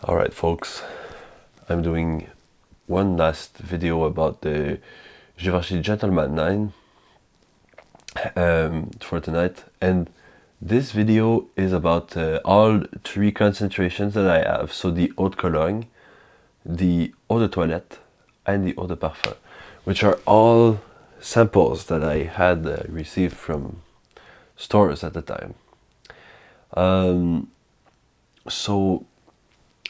Alright folks, I'm doing one last video about the Givenchy Gentleman 9 for tonight, and this video is about all three concentrations that I have. So the Eau de Cologne, the Eau de Toilette, and the Eau de Parfum, which are all samples that I had received from stores at the time. So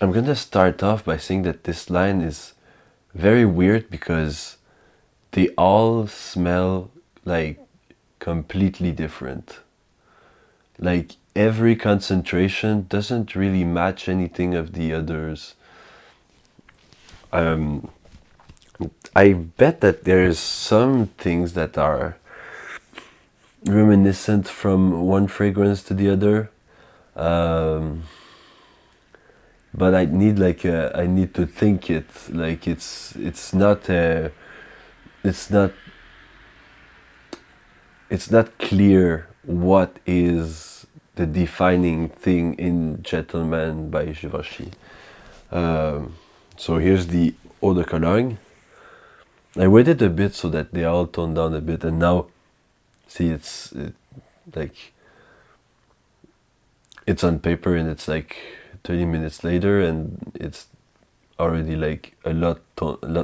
I'm gonna start off by saying that this line is very weird because they all smell like completely different. Like every concentration doesn't really match anything of the others. I bet that there's some things that are reminiscent from one fragrance to the other. But I need I need to think it like it's not it's not clear what is the defining thing in Gentleman by Givenchy. So here's the Eau de Cologne. I waited a bit so that they all toned down a bit, and now see like it's on paper and it's like 30 minutes later and it's already like a lot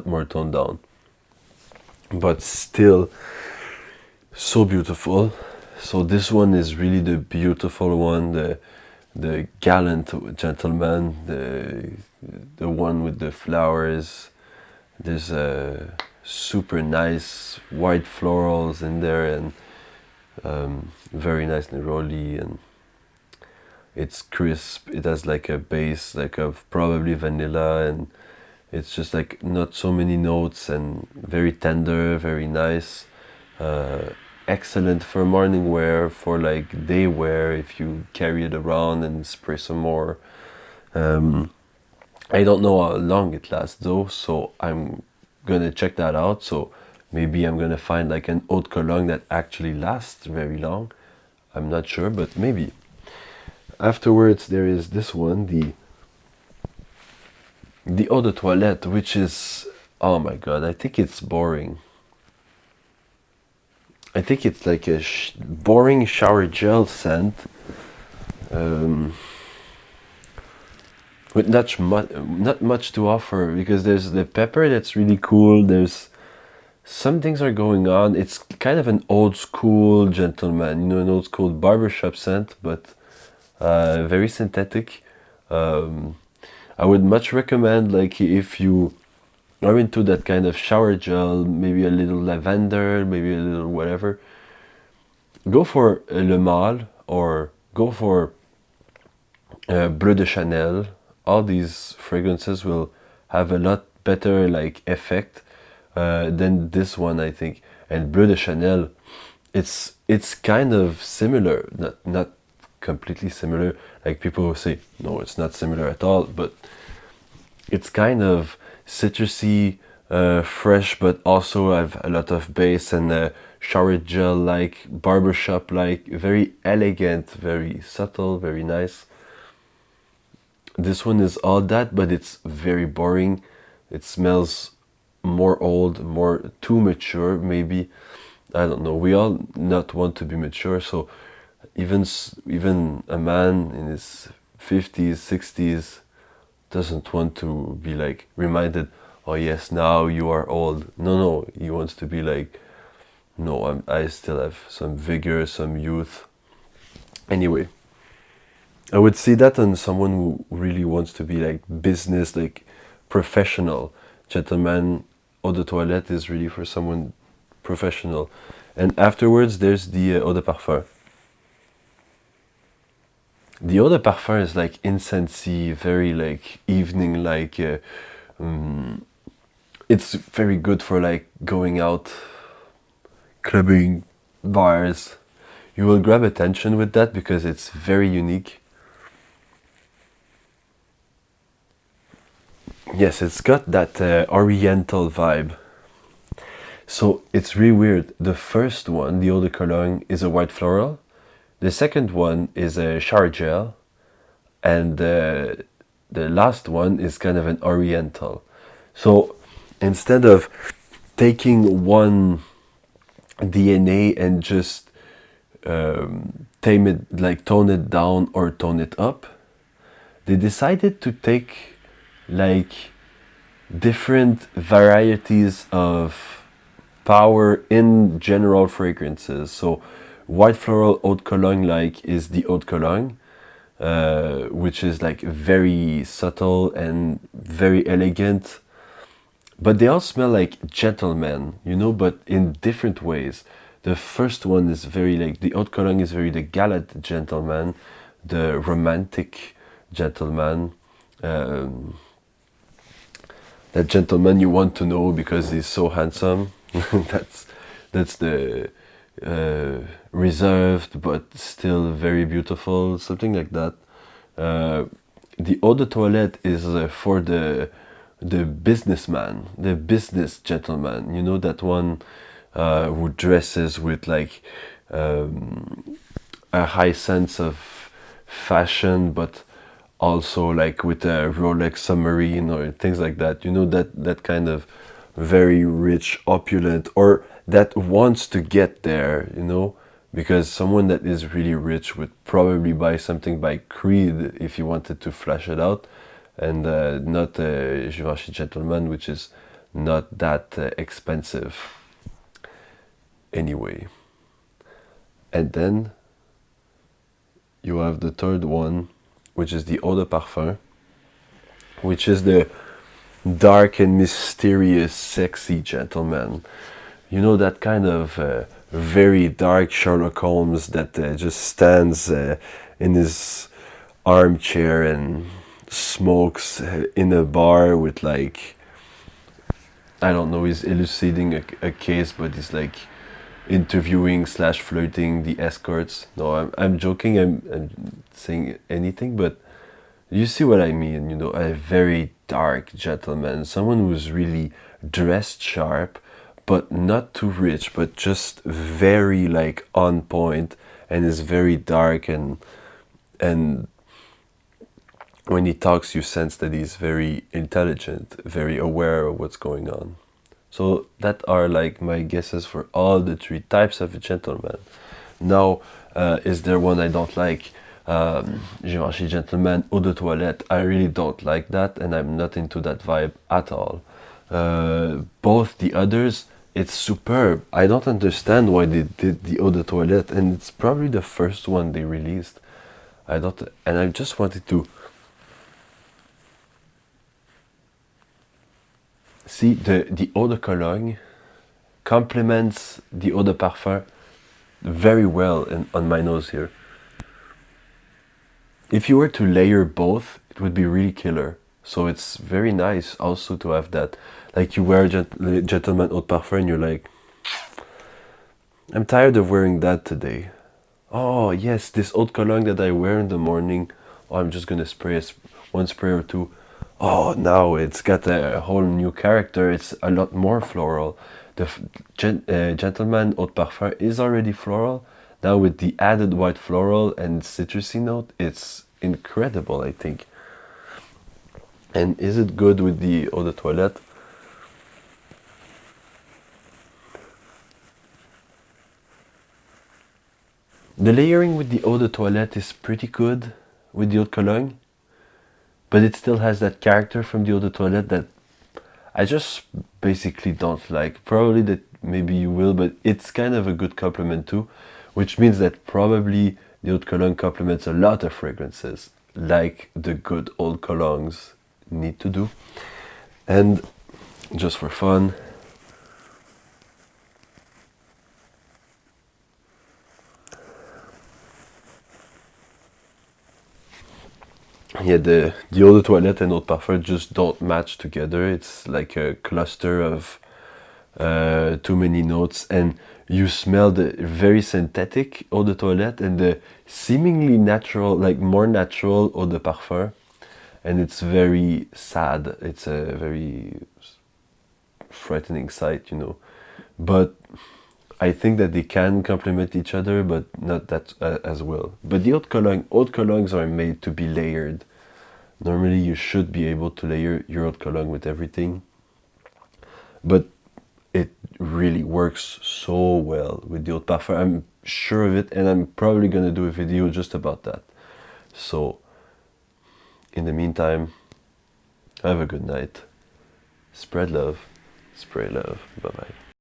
more toned down, but still so beautiful. So this one is really the beautiful one, the gallant gentleman, the one with the flowers. There's a super nice white florals in there, and very nice neroli, and it's crisp. It has like a base like of probably vanilla, and it's just like not so many notes, and very tender, very nice. Excellent for morning wear, for like day wear if you carry it around and spray some more. I don't know how long it lasts though, so I'm gonna check that out. So maybe I'm gonna find like an Eau de Cologne that actually lasts very long. I'm not sure, but maybe. Afterwards there is this one, the Eau de Toilette, which is, oh my god, I think it's boring. I think it's like a boring shower gel scent, with not much to offer, because there's the pepper that's really cool. There's some things are going on. It's kind of an old school gentleman, you know, an old school barbershop scent, but very synthetic. I would much recommend, like, if you are into that kind of shower gel, maybe a little lavender, maybe a little whatever, go for Le Male, or go for Bleu de Chanel. All these fragrances will have a lot better like effect than this one, I think. And Bleu de Chanel, it's kind of similar, not completely similar. Like people will say, no, it's not similar at all, but it's kind of citrusy, fresh, but also have a lot of base, and shower gel like, barbershop like, very elegant, very subtle, very nice. This one is all that, but it's very boring. It smells more old, more too mature, maybe. I don't know. We all not want to be mature, so even a man in his 50s, 60s doesn't want to be like reminded, oh yes, now you are old. No, he wants to be like, no, I still have some vigor, some youth. Anyway, I would see that on someone who really wants to be like business, like professional. Gentleman Eau de Toilette is really for someone professional. And afterwards there's the Eau de Parfum. The Eau de Parfum is like incensey, very like evening, like it's very good for like going out, clubbing, bars. You will grab attention with that because it's very unique. Yes, it's got that oriental vibe. So it's really weird. The first one, the Eau de Cologne, is a white floral. The second one is a shower gel. And the last one is kind of an oriental. So instead of taking one DNA and just tone it down or tone it up, they decided to take like different varieties of power in general fragrances. So white floral eau de cologne like is the eau de cologne, which is like very subtle and very elegant, but they all smell like gentlemen, you know, but in different ways. The first one is very like the eau de cologne is very the gallant gentleman, the romantic gentleman, um, that gentleman you want to know because he's so handsome. that's that's the reserved but still very beautiful, something like that. Uh, the eau de toilette is for the businessman, the business gentleman. You know, that one who dresses with like a high sense of fashion, but also like with a Rolex submarine or things like that. You know, that kind of very rich, opulent, or that wants to get there. You know, because someone that is really rich would probably buy something by Creed if he wanted to flash it out, and not a Givenchy Gentleman, which is not that expensive anyway. And then you have the third one, which is the eau de parfum, which is the dark and mysterious, sexy gentleman. You know, that kind of very dark Sherlock Holmes that just stands in his armchair and smokes in a bar with like, I don't know, he's elucidating a case, but he's like interviewing slash flirting the escorts. No, I'm joking. I'm saying anything, but you see what I mean. You know, a very dark gentleman, someone who's really dressed sharp, but not too rich, but just very like on point, and is very dark, and when he talks, you sense that he's very intelligent, very aware of what's going on. So that are like my guesses for all the three types of a gentleman. Now, is there one I don't like? Givenchy Gentleman, Eau de Toilette. I really don't like that, and I'm not into that vibe at all. Both the others, it's superb. I don't understand why they did the Eau de Toilette, and it's probably the first one they released. I don't, and I just wanted to see the eau de cologne complements the eau de parfum very well on my nose here. If you were to layer both, it would be really killer. So it's very nice also to have that. Like you wear gentleman eau de parfum and you're like, I'm tired of wearing that today. Oh yes, this eau de cologne that I wear in the morning, oh, I'm just gonna spray one spray or two. Oh, now it's got a whole new character. It's a lot more floral. The Gentleman Eau de Parfum is already floral. Now with the added white floral and citrusy note, it's incredible, I think. And is it good with the Eau de Toilette? The layering with the Eau de Toilette is pretty good with the Eau de Cologne, but it still has that character from the Eau de Toilette that I just basically don't like. Probably that maybe you will, but it's kind of a good compliment too, which means that probably the Eau de Cologne complements a lot of fragrances, like the good old colognes need to do. And just for fun, yeah, the Eau de Toilette and Eau de Parfum just don't match together. It's like a cluster of too many notes, and you smell the very synthetic Eau de Toilette and the seemingly natural, like more natural Eau de Parfum, and it's very sad. It's a very frightening sight, you know. But I think that they can complement each other, but not that as well. But the haute colognes are made to be layered. Normally you should be able to layer your eau de cologne with everything, but it really works so well with the eau de parfum. I'm sure of it, and I'm probably gonna do a video just about that. So in the meantime, have a good night. Spread love, spray love. Bye bye.